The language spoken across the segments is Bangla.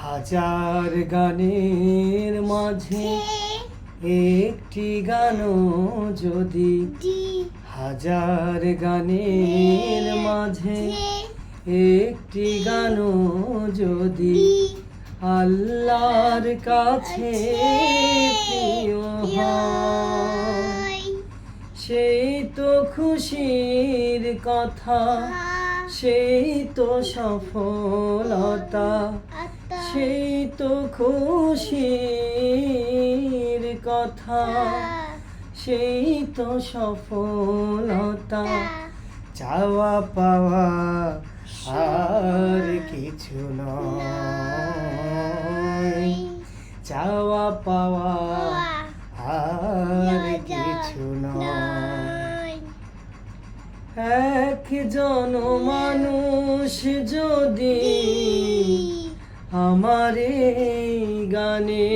হাজার গানের মাঝে একটি গানও যদি, হাজার গানের মাঝে একটি গানও যদি আল্লাহর কাছে প্রিয় হয়, সেই তো খুশির কথা, সেই তো সফলতা, সেই তো খুশির কথা, সেই তো সফলতা। চাওয়া পাওয়া আর কিছু নয়, চাওয়া পাওয়া আর কিছু নয়। একজন মানুষ যদি আমার এই গানে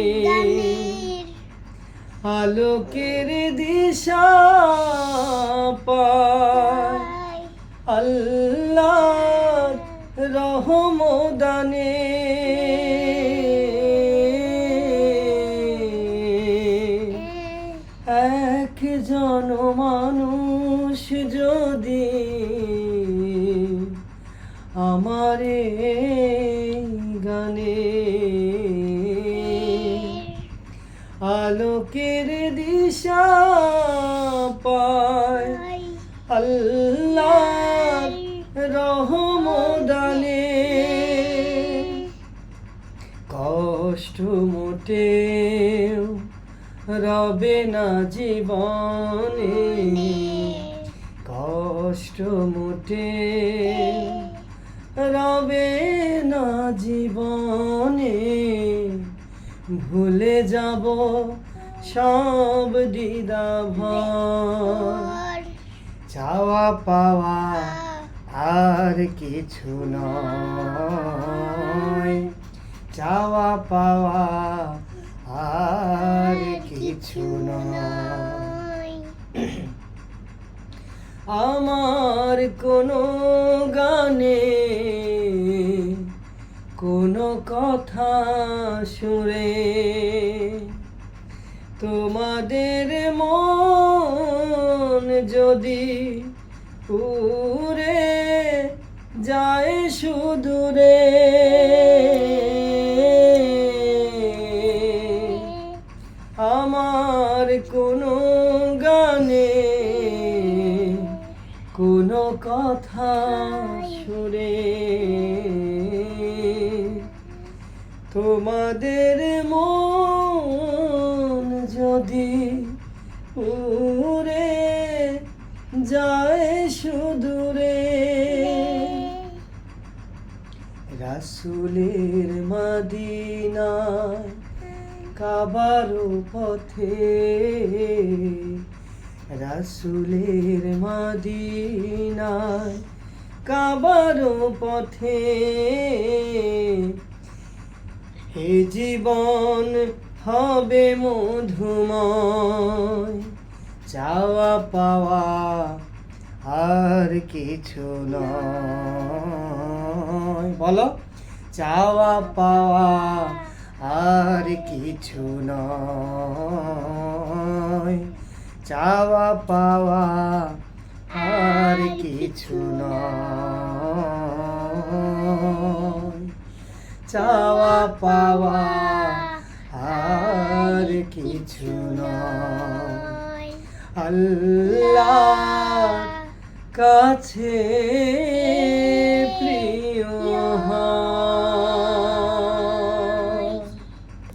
আলোকের দিশা পায়, আল্লাহর রহমদানে একজন মানুষ যদি আমার এই গানে আলোকের দিশা পায়, আল্লাহর রহমদানে কষ্ট মোটেও রবে না জীবনে, কষ্ট মোটেও রবে না জীবনে। ভুলে যাব সব দ্বিধা ভয়, চাওয়া পাওয়া আর কিছু নয়, চাওয়া পাওয়া আর কিছু নয়। আমার কোনো গানে কোনো কথা সুরে তোমাদের মন যদি পুরে যায় সুদূরে, আমার কোনো গানে কোনো কথা সুরে তোমাদের মন যদি উড়ে যায় সুদূরে। রাসূলের মদিনায় কাবার পথে, রাসূলের মদিনায় কাবার পথে হে জীবন হবে মধুময়, চাওয়া পাওয়া আর কিছু নয়। বলো, চাওয়া পাওয়া আর কিছু নয়, চাওয়া পাওয়া আর কিছু নয়, চাওয়া পাওয়া আর কিছু নয়। আল্লাহর কাছে প্রিয়।